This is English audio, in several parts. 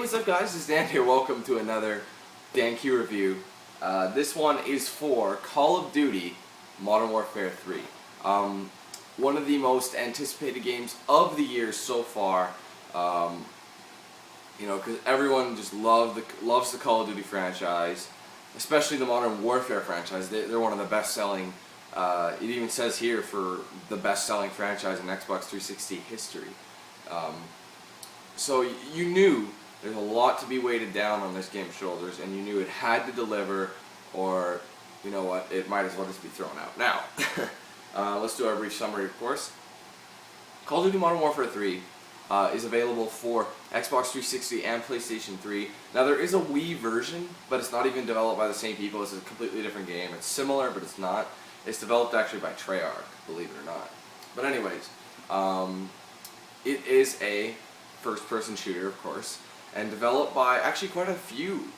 what's up guys, it's Dan here. Welcome to another DanQ review. This one is for Call of Duty Modern Warfare 3. One of the most anticipated games of the year so far. Because everyone just loves the Call of Duty franchise, especially the Modern Warfare franchise. They're one of the best-selling, it even says here, for the best-selling franchise in Xbox 360 history. So you knew there's a lot to be weighted down on this game's shoulders, and you knew it had to deliver, or, you know what, it might as well just be thrown out. Now, let's do our brief summary, of course. Call of Duty Modern Warfare 3 is available for Xbox 360 and PlayStation 3. Now, there is a Wii version, but it's not even developed by the same people. It's a completely different game. It's similar, but it's not. It's developed actually by Treyarch, believe it or not. But anyways, it is a first-person shooter, of course, and developed by actually quite a few.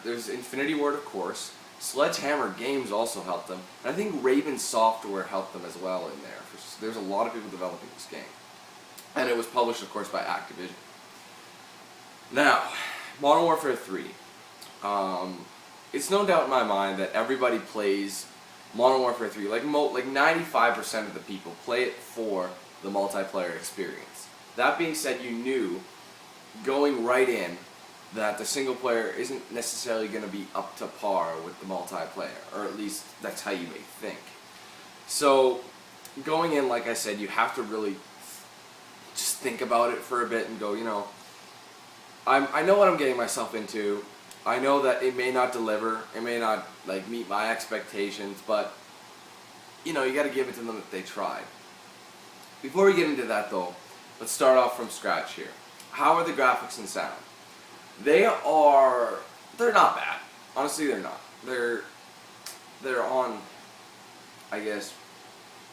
There's Infinity Ward, of course. Sledgehammer Games also helped them, and I think Raven Software helped them as well in there. There's a lot of people developing this game. And it was published, of course, by Activision. Now, Modern Warfare 3. It's no doubt in my mind that everybody plays Modern Warfare 3. Like 95% of the people play it for the multiplayer experience. That being said, you knew going right in that the single player isn't necessarily going to be up to par with the multiplayer, or at least that's how you may think. So going in, like I said, you have to really just think about it for a bit and go, I know what I'm getting myself into. I know that it may not deliver, it may not meet my expectations, but you got to give it to them if they try. Before we get into that though, let's start off from scratch here. How are the graphics and sound? They're not bad. Honestly, they're not. They're on, I guess,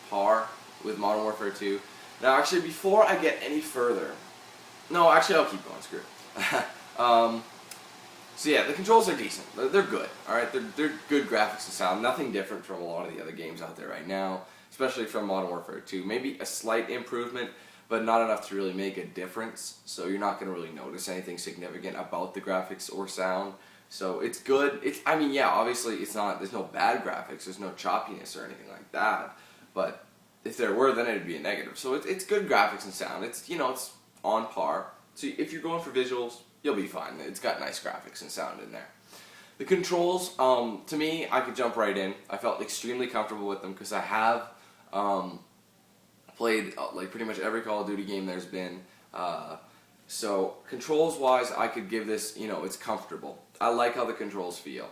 par with Modern Warfare 2. Now, actually, before I get any further, no, actually, I'll keep going. Screw it. So yeah, the controls are decent. They're good. All right, they're good graphics and sound. Nothing different from a lot of the other games out there right now, especially from Modern Warfare 2. Maybe a slight improvement, but not enough to really make a difference. So you're not going to really notice anything significant about the graphics or sound. So it's good. Obviously it's not. There's no bad graphics. There's no choppiness or anything like that. But if there were, then it'd be a negative. So it's good graphics and sound. It's it's on par. So if you're going for visuals, you'll be fine. It's got nice graphics and sound in there. The controls, to me, I could jump right in. I felt extremely comfortable with them because I have played pretty much every Call of Duty game there's been. So controls wise, I could give this, it's comfortable. I like how the controls feel.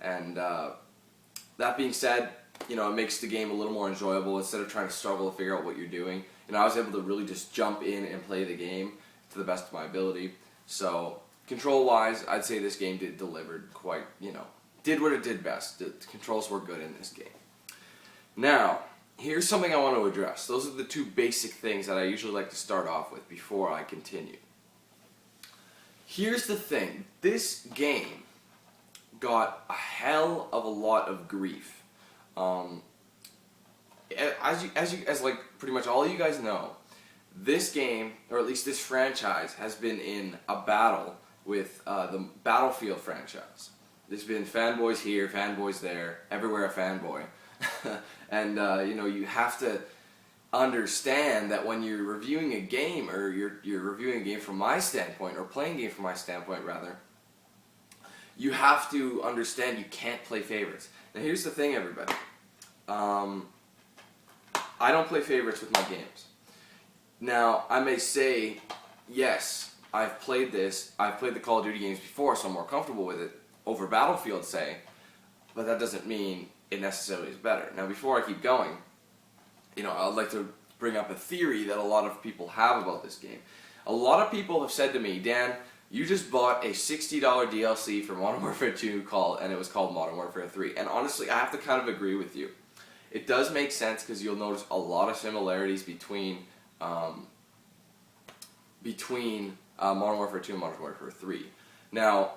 And that being said, it makes the game a little more enjoyable instead of trying to struggle to figure out what you're doing. I was able to really just jump in and play the game to the best of my ability. So control wise, I'd say this game delivered quite, did what it did best. The controls were good in this game. Now, here's something I want to address. Those are the two basic things that I usually like to start off with before I continue. Here's the thing. This game got a hell of a lot of grief. As pretty much all you guys know, this game, or at least this franchise, has been in a battle with the Battlefield franchise. There's been fanboys here, fanboys there, everywhere a fanboy. And you have to understand that when you're reviewing a game, or you're reviewing a game from my standpoint, or playing a game from my standpoint rather, you have to understand you can't play favorites. Now here's the thing, everybody. I don't play favorites with my games. Now, I may say, yes, I've played this, I've played the Call of Duty games before, so I'm more comfortable with it over Battlefield, say, but that doesn't mean it necessarily is better. Now, before I keep going, I'd like to bring up a theory that a lot of people have about this game. A lot of people have said to me, Dan, you just bought a $60 DLC for Modern Warfare 2 and it was called Modern Warfare 3. And honestly, I have to kind of agree with you. It does make sense because you'll notice a lot of similarities between Modern Warfare 2 and Modern Warfare 3. Now,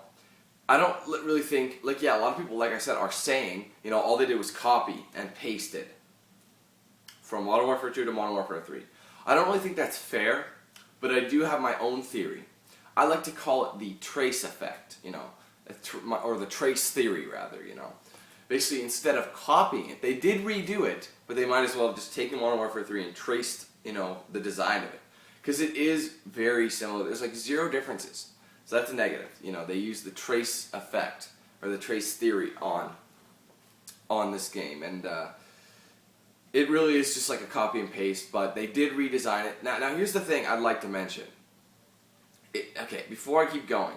I don't really think, a lot of people, like I said, are saying, all they did was copy and paste it from Modern Warfare 2 to Modern Warfare 3. I don't really think that's fair, but I do have my own theory. I like to call it the trace effect, you know, or the trace theory rather, you know. Basically, instead of copying it, they did redo it, but they might as well have just taken Modern Warfare 3 and traced, you know, the design of it. Because it is very similar. There's like 0 differences. So that's a negative. You know, they use the trace effect, or the trace theory on this game. And it really is just like a copy and paste, but they did redesign it. Now here's the thing I'd like to mention. Okay, before I keep going,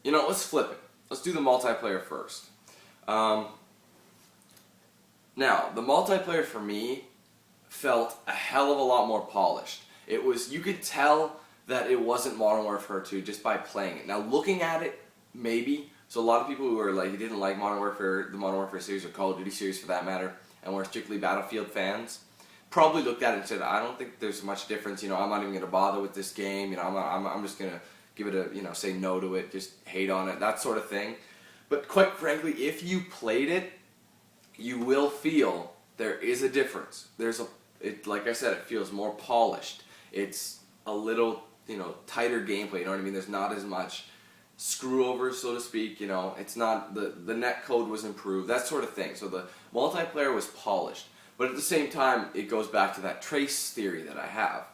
you know, let's flip it. Let's do the multiplayer first. Now, the multiplayer for me felt a hell of a lot more polished. It was, you could tell that it wasn't Modern Warfare 2 just by playing it. Now, looking at it, maybe. So a lot of people who were like, didn't like Modern Warfare, the Modern Warfare series or Call of Duty series for that matter, and were strictly Battlefield fans, probably looked at it and said, I don't think there's much difference. You know, I'm not even going to bother with this game. You know, I'm just going to give it a, you know, say no to it, just hate on it, that sort of thing. But quite frankly, if you played it, you will feel there is a difference. Like I said, it feels more polished. It's a little, you know, tighter gameplay, you know what I mean? There's not as much screw over, so to speak, you know. It's not, the net code was improved, that sort of thing. So the multiplayer was polished. But at the same time, it goes back to that trace theory that I have,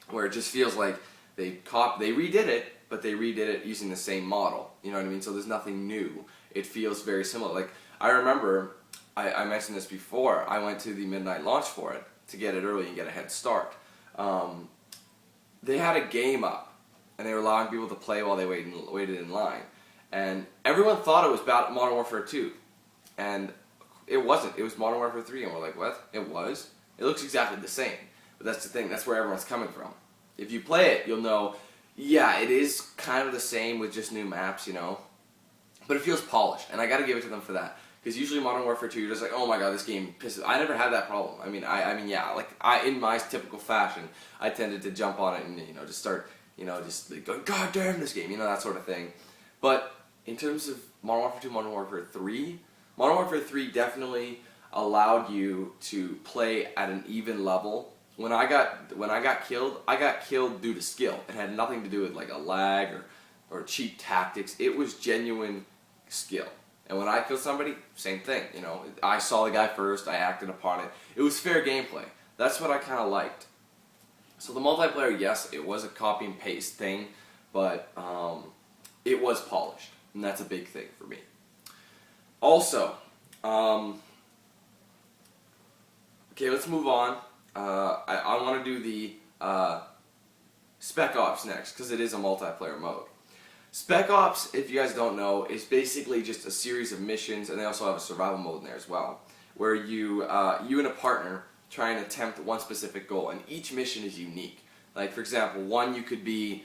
where it just feels like they redid it, but they redid it using the same model. You know what I mean? So there's nothing new. It feels very similar. Like, I remember, I mentioned this before, I went to the midnight launch for it to get it early and get a head start. They had a game up, and they were allowing people to play while they waited in line. And everyone thought it was about Modern Warfare 2. And it wasn't. It was Modern Warfare 3, and we're like, what? It was? It looks exactly the same. But that's the thing. That's where everyone's coming from. If you play it, you'll know, yeah, it is kind of the same with just new maps, you know. But it feels polished, and I gotta give it to them for that. Because usually Modern Warfare 2, you're just like, oh my god, this game pisses. I never had that problem. I mean, yeah, like, in my typical fashion, I tended to jump on it and, you know, just start, you know, just like going, god damn this game, you know, that sort of thing. But in terms of Modern Warfare 2, Modern Warfare 3, Modern Warfare 3 definitely allowed you to play at an even level. When I got killed due to skill. It had nothing to do with like a lag or cheap tactics. It was genuine skill. And when I killed somebody, same thing. You know, I saw the guy first. I acted upon it. It was fair gameplay. That's what I kind of liked. So the multiplayer, yes, it was a copy and paste thing, but it was polished, and that's a big thing for me. Also, okay, let's move on. I want to do the Spec Ops next, because it is a multiplayer mode. Spec Ops, if you guys don't know, is basically just a series of missions, and they also have a survival mode in there as well, where you and a partner try and attempt one specific goal, and each mission is unique. Like, for example, one you could be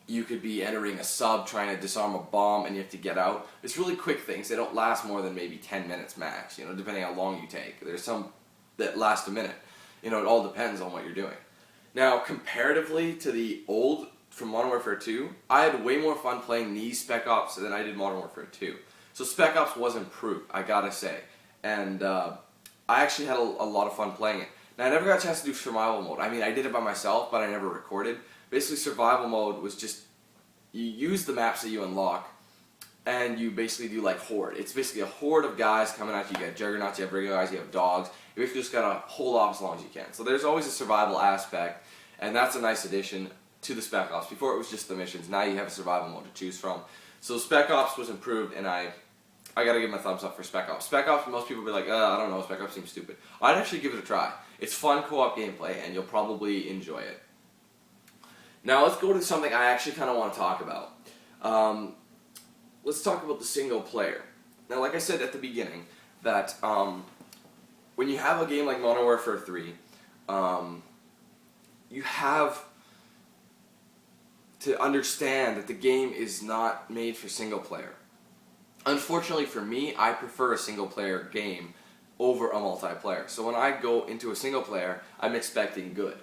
entering a sub trying to disarm a bomb, and you have to get out. It's really quick things. They don't last more than maybe 10 minutes max, you know, depending how long you take. There's some that last a minute. You know, it all depends on what you're doing. Now, comparatively to the old from Modern Warfare 2, I had way more fun playing these Spec Ops than I did Modern Warfare 2. So Spec Ops was improved, I gotta say. And I actually had a lot of fun playing it. Now, I never got a chance to do survival mode. I mean, I did it by myself, but I never recorded. Basically, survival mode was just, you use the maps that you unlock, and you basically do like horde. It's basically a horde of guys coming at you. You got juggernauts, you have regular guys, you have dogs. You basically just gotta hold off as long as you can. So there's always a survival aspect, and that's a nice addition to the Spec Ops. Before it was just the missions. Now you have a survival mode to choose from. So Spec Ops was improved, and I gotta give my thumbs up for Spec Ops. Spec Ops, most people will be like, I don't know, Spec Ops seems stupid. I'd actually give it a try. It's fun co-op gameplay, and you'll probably enjoy it. Now let's go to something I actually kind of want to talk about. Let's talk about the single player. Now, like I said at the beginning, that when you have a game like Modern Warfare 3, you have to understand that the game is not made for single player. Unfortunately for me, I prefer a single player game over a multiplayer. So when I go into a single player, I'm expecting good.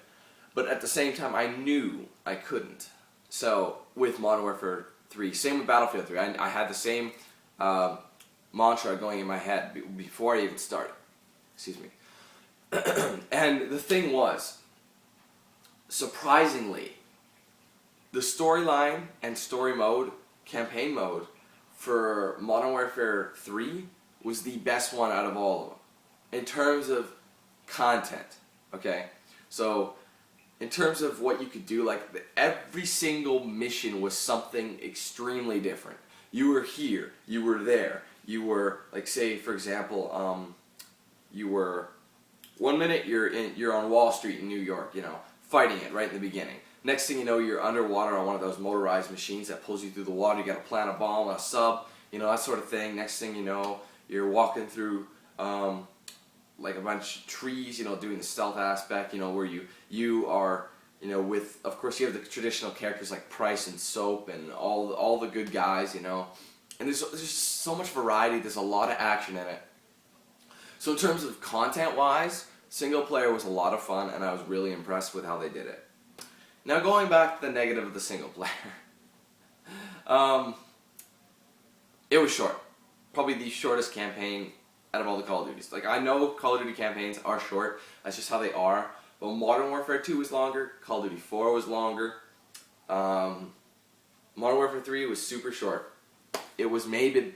But at the same time, I knew I couldn't. So with Modern Warfare 3, same with Battlefield 3, I had the same mantra going in my head before I even started. Excuse me. And the thing was, surprisingly, the storyline and story mode, campaign mode, for Modern Warfare 3 was the best one out of all of them. In terms of content, okay? So, in terms of what you could do, like, every single mission was something extremely different. You were here, you were there, you were, like, say, for example, you were, 1 minute you're on Wall Street in New York, you know, fighting it right in the beginning. Next thing you know, you're underwater on one of those motorized machines that pulls you through the water. You got to plant a bomb on a sub, you know, that sort of thing. Next thing you know, you're walking through like a bunch of trees, you know, doing the stealth aspect, you know, where you are, you know, with, of course, you have the traditional characters like Price and Soap and all the good guys, you know. And there's just so much variety. There's a lot of action in it. So in terms of content-wise, single player was a lot of fun, and I was really impressed with how they did it. Now going back to the negative of the single player. It was short. Probably the shortest campaign out of all the Call of Duties. Like, I know Call of Duty campaigns are short. That's just how they are. But Modern Warfare 2 was longer. Call of Duty 4 was longer. Modern Warfare 3 was super short. It was maybe it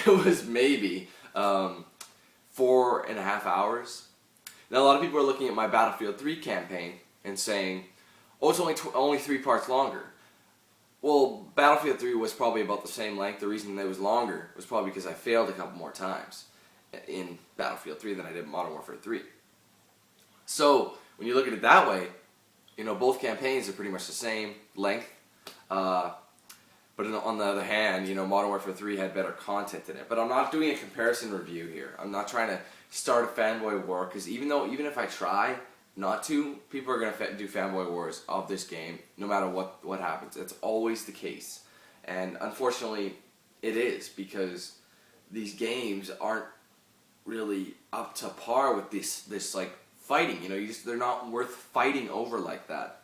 was maybe 4.5 hours. Now a lot of people are looking at my Battlefield 3 campaign and saying, "Oh, it's only 3 parts longer." Well, Battlefield 3 was probably about the same length. The reason it was longer was probably because I failed a couple more times in Battlefield 3 than I did in Modern Warfare 3. So when you look at it that way, you know, both campaigns are pretty much the same length. But on the other hand, you know, Modern Warfare 3 had better content in it. But I'm not doing a comparison review here. I'm not trying to start a fanboy war, because even if I try not to, people are going to do fanboy wars of this game, no matter what happens. It's always the case. And unfortunately, it is, because these games aren't really up to par with this like fighting. You know, they're not worth fighting over like that.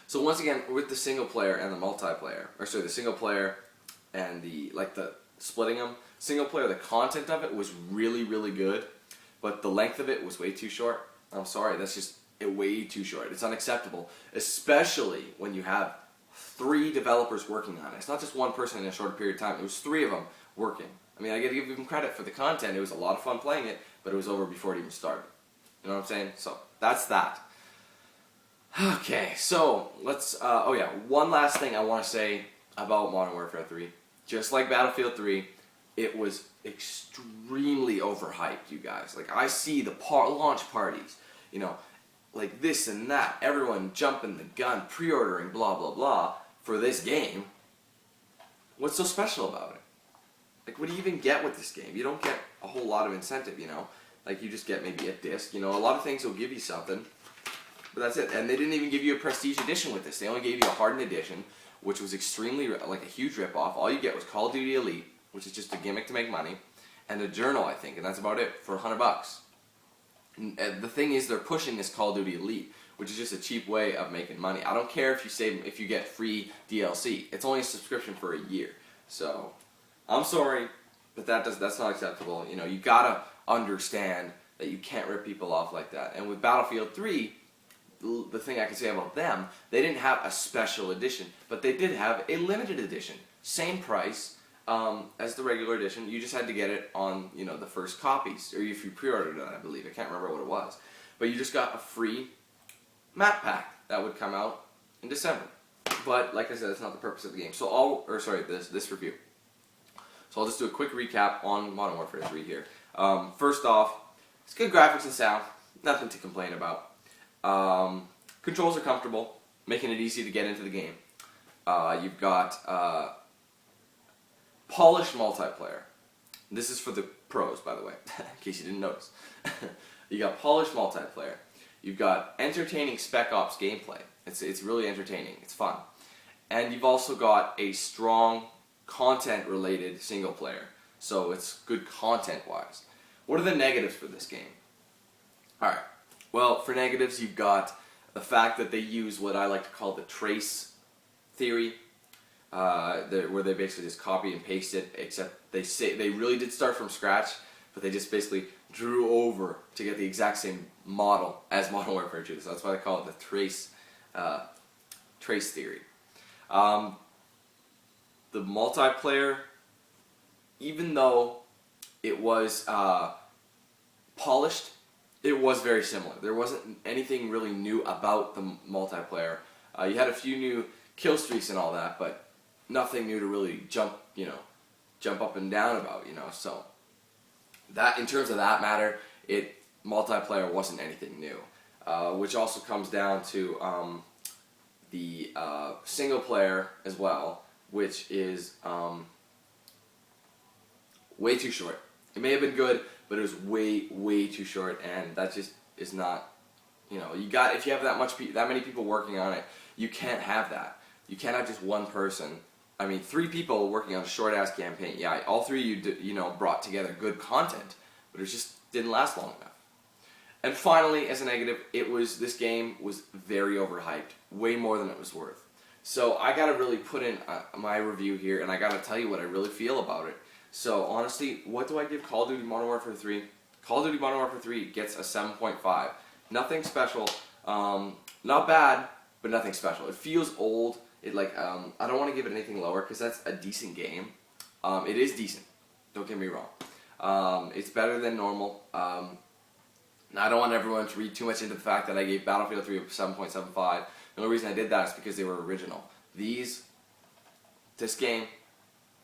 So once again, with the single player and the multiplayer, the single player and the splitting them, single player, the content of it was really, really good, but the length of it was way too short. I'm sorry, that's just way too short. It's unacceptable, especially when you have 3 developers working on it. It's not just one person in a short period of time. It was 3 of them working. I mean, I got to give them credit for the content. It was a lot of fun playing it, but it was over before it even started. You know what I'm saying? So that's that. Okay, so let's, one last thing I want to say about Modern Warfare 3. Just like Battlefield 3, it was extremely overhyped, you guys. Like, I see the launch parties, you know, like this and that, everyone jumping the gun, pre-ordering, blah, blah, blah, for this game. What's so special about it? Like, what do you even get with this game? You don't get a whole lot of incentive, you know? Like, you just get maybe a disc, you know? A lot of things will give you something. But that's it. And they didn't even give you a prestige edition with this. They only gave you a hardened edition, which was extremely, like, a huge ripoff. All you get was Call of Duty Elite, which is just a gimmick to make money, and a journal, I think, and that's about it, for $100. And the thing is, they're pushing this Call of Duty Elite, which is just a cheap way of making money. I don't care if you get free DLC. It's only a subscription for a year. So, I'm sorry, but that's not acceptable. You know, you gotta understand that you can't rip people off like that. And with Battlefield 3, the thing I can say about them, they didn't have a special edition, but they did have a limited edition. Same price as the regular edition. You just had to get it on, you know, the first copies, or if you pre-ordered it, I believe. I can't remember what it was. But you just got a free map pack that would come out in December. But like I said, that's not the purpose of the game. So this review. So I'll just do a quick recap on Modern Warfare 3 here. First off, it's good graphics and sound. Nothing to complain about. Controls are comfortable, making it easy to get into the game. You've got polished multiplayer. This is for the pros, by the way, in case you didn't notice. You got polished multiplayer. You've got entertaining Spec Ops gameplay. It's really entertaining. It's fun. And you've also got a strong content-related single player. So it's good content-wise. What are the negatives for this game? Alright. Well, for negatives, you've got the fact that they use what I like to call the trace theory, where they basically just copy and paste it, except they really did start from scratch, but they just basically drew over to get the exact same model as Modern Warfare 2. So that's why they call it the trace theory. The multiplayer, even though it was polished, it was very similar. There wasn't anything really new about the multiplayer. You had a few new kill streaks and all that, but nothing new to really jump up and down about, So that, in terms of that matter, multiplayer wasn't anything new, which also comes down to the single player as well, which is way too short. It may have been good, but it was way too short, and that just is not. If you have that many people working on it, you can't have that. You can't have just one person. I mean, 3 people working on a short-ass campaign. Yeah, all 3 of you brought together good content, but it just didn't last long enough. And finally, as a negative, this game was very overhyped, way more than it was worth. So I gotta really put in my review here, and I gotta tell you what I really feel about it. So honestly, what do I give Call of Duty Modern Warfare 3? Call of Duty Modern Warfare 3 gets a 7.5. Nothing special. Not bad, but nothing special. It feels old. I don't want to give it anything lower because that's a decent game. It is decent. Don't get me wrong. It's better than normal. Now, I don't want everyone to read too much into the fact that I gave Battlefield 3 a 7.75. The only reason I did that is because they were original. This game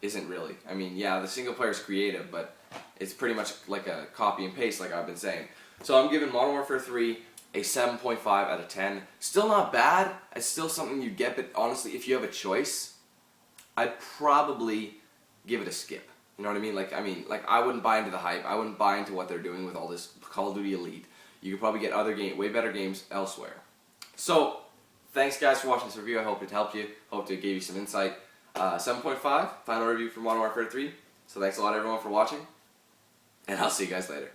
isn't really. I mean, yeah, the single player is creative, but it's pretty much like a copy and paste, like I've been saying. So I'm giving Modern Warfare 3 a 7.5 out of 10. Still not bad. It's still something you get, but honestly, if you have a choice, I'd probably give it a skip. You know what I mean? I wouldn't buy into the hype. I wouldn't buy into what they're doing with all this Call of Duty Elite. You could probably get way better games elsewhere. So, thanks guys for watching this review. I hope it helped you. Hope it gave you some insight. 7.5, final review for Modern Warfare 3. So thanks a lot everyone for watching, and I'll see you guys later.